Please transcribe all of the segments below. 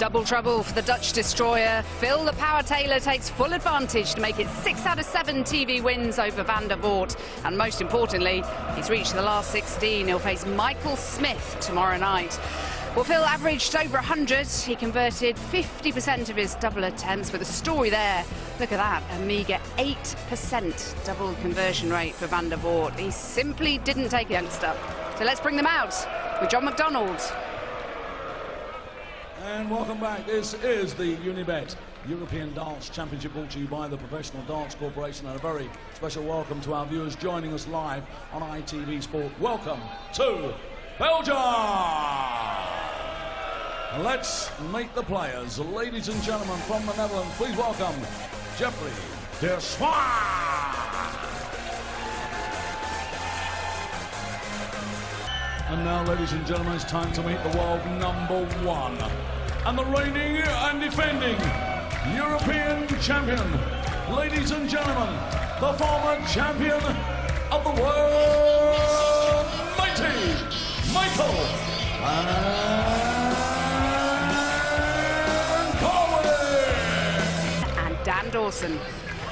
Double trouble for the Dutch destroyer. Phil the Power Taylor takes full advantage to make it 6 out of 7 TV wins over Van der Voort. And most importantly, he's reached the last 16. He'll face Michael Smith tomorrow night. Well, Phil averaged over 100. He converted 50% of his double attempts with a story there. Look at that, a meagre 8% double conversion rate for Van der Voort. He simply didn't take it youngster. So let's bring them out with John McDonald. And welcome back. This is the Unibet European Darts Championship, brought to you by the Professional Darts Corporation, and a very special welcome to our viewers joining us live on ITV Sport. Welcome to Belgium! Let's meet the players. Ladies and gentlemen, from the Netherlands, please welcome Jeffrey de Zwaan. And now, ladies and gentlemen, it's time to meet the world #1 and the reigning and defending European champion. Ladies and gentlemen, the former champion of the world, mighty Michael And Dan Dawson.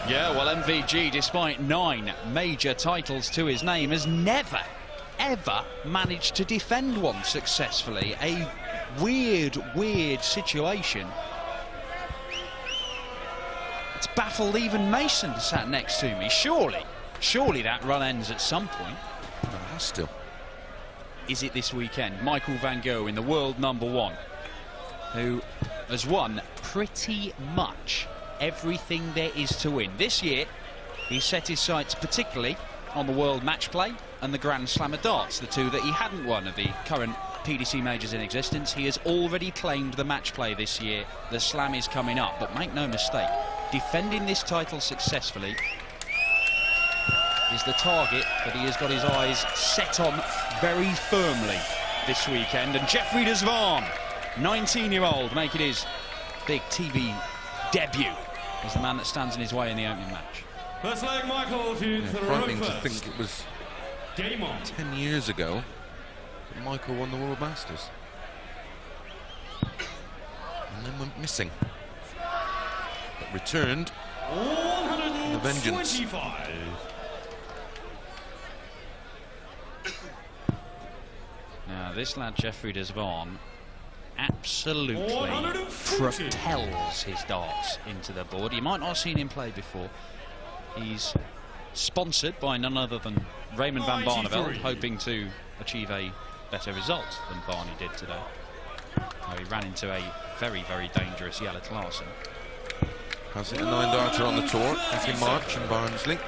Yeah, well, MVG, despite 9 major titles to his name, has never, ever managed to defend one successfully. A weird situation. It's baffled even Mason, sat next to me. Surely that run ends at some point. No, still. Is it this weekend? Michael van Gerwen, the world #1, who has won pretty much everything there is to win. This year, he set his sights particularly on the World Match Play and the Grand Slam of Darts, the two that he hadn't won of the current PDC majors in existence. He has already claimed the Match Play this year. The Slam is coming up, but make no mistake, defending this title successfully is the target that he has got his eyes set on very firmly this weekend. And Jeffrey de Zwaan, 19-year-old, making his big TV debut, is the man that stands in his way in the opening match. Let's let Michael frightening to think it was 10 years ago that Michael won the World Masters. And then went missing. But returned with a vengeance. Now, this lad, Jeffrey de Zwaan, absolutely propels his darts into the board. You might not have seen him play before. He's sponsored by none other than Raymond van Barneveld, hoping to achieve a better result than Barney did today. He ran into a very dangerous Jelle Larsen. Has hit a 9-darter on the tour back in March in Barnsley.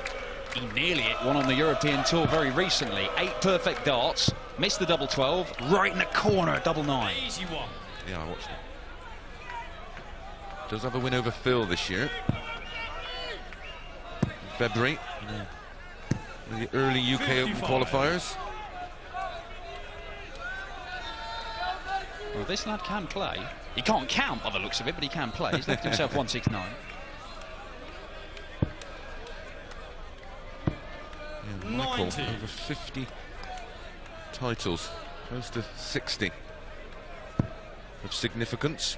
He nearly hit one on the European Tour very recently. 8 perfect darts, missed the double 12, right in the corner, double 9. Easy one. Yeah, I watched it. Does have a win over Phil this year. In February. The early UK Open qualifiers. Well, this lad can play. He can't count by the looks of it, but he can play. He's left himself 169. Yeah, Michael, over 50 titles, close to 60 of significance.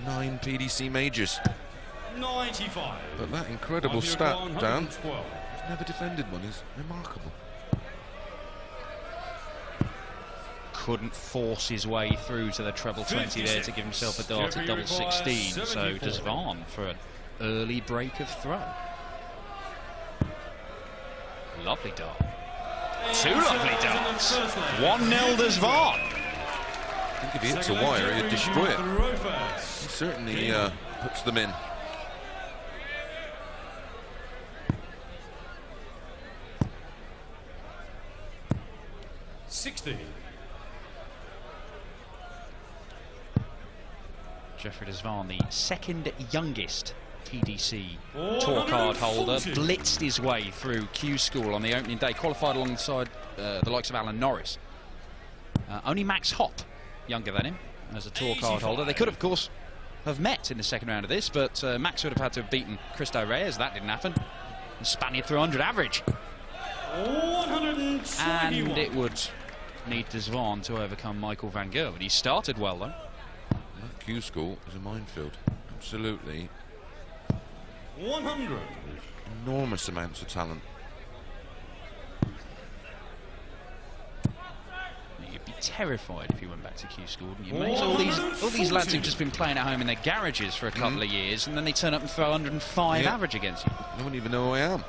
9 PDC majors. 95. But that incredible stat, Dan, he's never defended one, is remarkable. Couldn't force his way through to the treble 20 there to give himself a dart at double 16. So de Zwaan for an early break of throw. Lovely dart. 2 lovely darts. 1-0 de Zwaan. I think if he hits a wire, he'd destroy it. He certainly puts them in. Jeffrey de Zwaan, the second youngest PDC tour card holder, blitzed his way through Q School on the opening day, qualified alongside the likes of Alan Norris. Only Max Hopp younger than him as a tour card holder. They could, of course, have met in the second round of this, but Max would have had to have beaten Cristo Reyes. That didn't happen. The Spaniard through 100 average. And it would need de Zwaan to overcome Michael van Gerwen. He started well, though. That Q school is a minefield. Absolutely 100. enormous amounts of talent. You'd be terrified if you went back to Q school, wouldn't you, mate? All these lads who've just been playing at home in their garages for a couple of years, and then they turn up and throw 105 average against you. I don't even know who I am.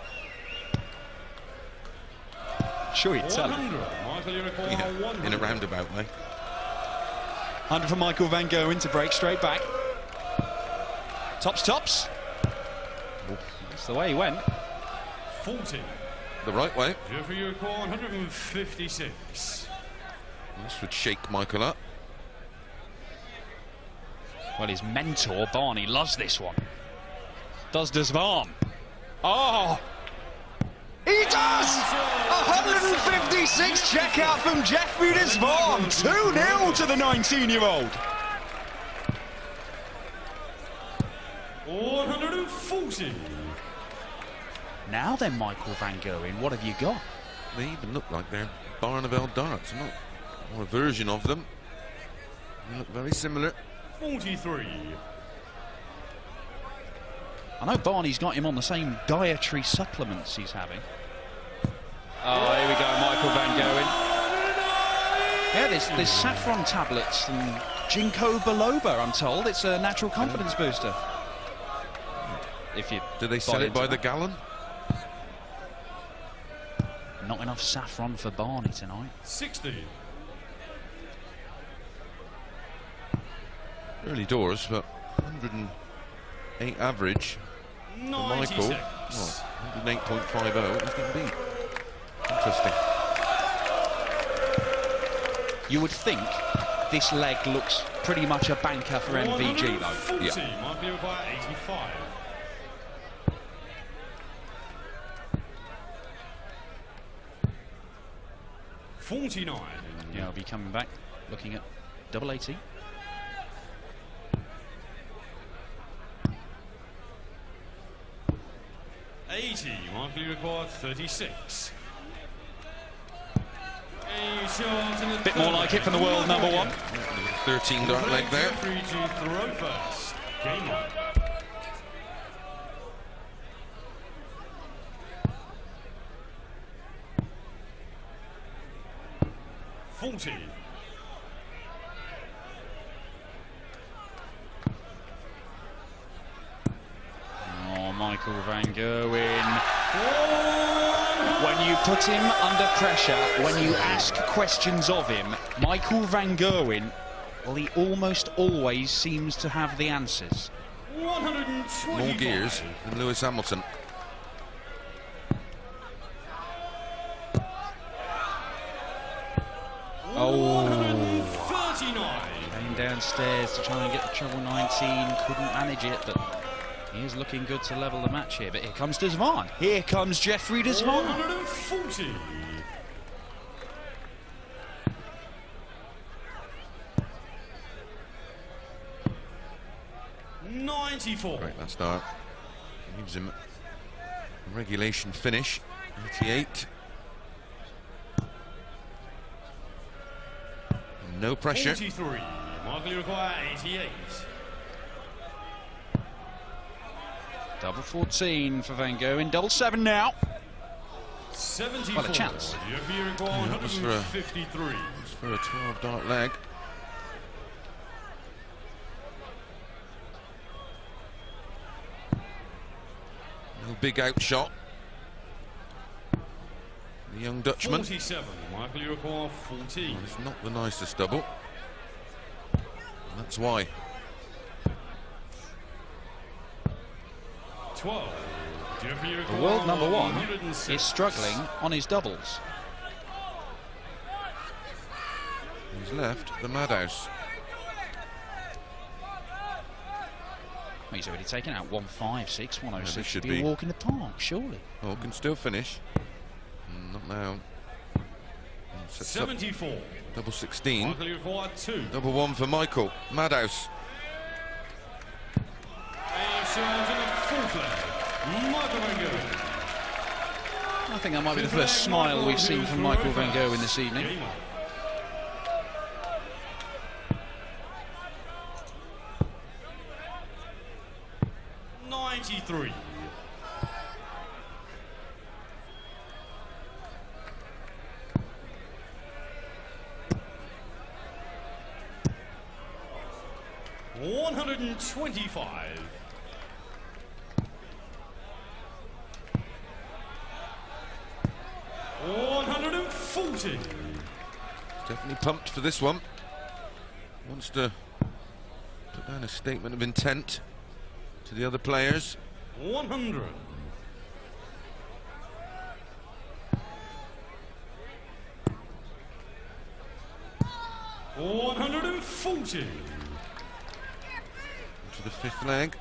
Sure you'd tell 100. Michael, you require Yeah, 100. in a roundabout way. 100 for Michael van Gerwen to break straight back. Tops. That's the way he went. 40. The right way. Jeffrey, you require 156. This would shake Michael up. Well, his mentor, Barney, loves this one. Does Zwaan. Oh! He does! 156 checkout from Jeffrey Zwaan. 2-0 to the 19-year-old. 140. Now then, Michael van Gerwen, what have you got? They even look like they're Barneveld darts, or a version of them. They look very similar. 43. I know Barney's got him on the same dietary supplements he's having. Oh, here we go, Michael van Gerwen. Yeah, there's saffron tablets and ginkgo biloba, I'm told. It's a natural confidence booster. If you Do they sell it by the gallon? Not enough saffron for Barney tonight. 60. Early doors, but 108 average for Michael. 96. Oh, 108.50. He's going to be interesting. You would think this leg looks pretty much a banker for MVG, though. 140. Yeah. Might be required 85. $49. Yeah, I'll be coming back, looking at double 80. Michael, you require 36. Bit more like it from the world number one. 13 dart leg there. Jeffrey to throw first. Game on. 40. Oh, Michael van Gerwen. When you put him under pressure, when you ask questions of him, Michael van Gerwen, well, he almost always seems to have the answers. 125. More gears than Lewis Hamilton. Oh. 139. Came downstairs to try and get the treble 19, couldn't manage it, but he is looking good to level the match here. But here comes Zwaan. Here comes Jeffrey Zwaan. 140. $94. Great last start. Gives him a regulation finish. 88. No pressure. 43. Michael, you require 88. Double 14 for Van Gerwen. Double 7 now. 74. Well, a chance. Jeffrey, you require that was for a- 153. It's for a 12 dart leg. No big outshot. The young Dutchman. 47. Michael, you require 14. Well, it's not the nicest double. That's why. 12. Jeffrey, you The require world number one 106. is struggling on his doubles. He's left the madhouse. Well, he's already taken out 156, 106. Yeah, this should be be. a walk in the park, surely. Oh, can still finish. Not now. Sets up 74. double 16. Michael, you require 2. Double 1 for Michael. Madhouse. And so on to the fourth leg. Michael Van Gerwen. I think that might be the first smile we've seen from Michael van Gerwen this evening. Game on. 93. $125. $140. Definitely pumped for this one. Wants to put down a statement of intent to the other players. 100. $140. To the fifth leg.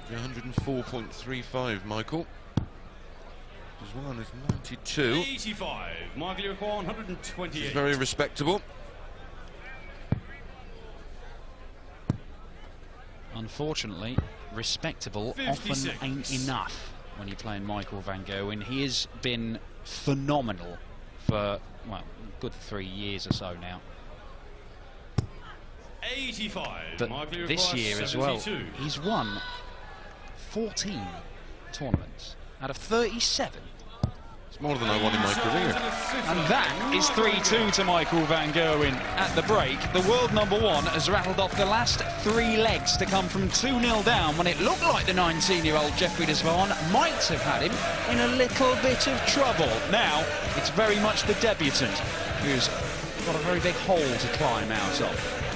104.35, Michael. Zwaan is 92. 85. Michael, you require 128. It's very respectable. Unfortunately, respectable 56. often ain't enough when you're playing Michael van Gerwen. He has been phenomenal for, well, good 3 years or so now. 85. But Michael, you this require year as well, 72. he's won 14 tournaments out of 37. It's more than I want in my career. And that is 3-2 to Michael van Gerwen at the break. The world number one has rattled off the last 3 legs to come from 2-0 down when it looked like the 19-year-old Jeffrey de Zwaan might have had him in a little bit of trouble. Now, it's very much the debutant who's got a very big hole to climb out of.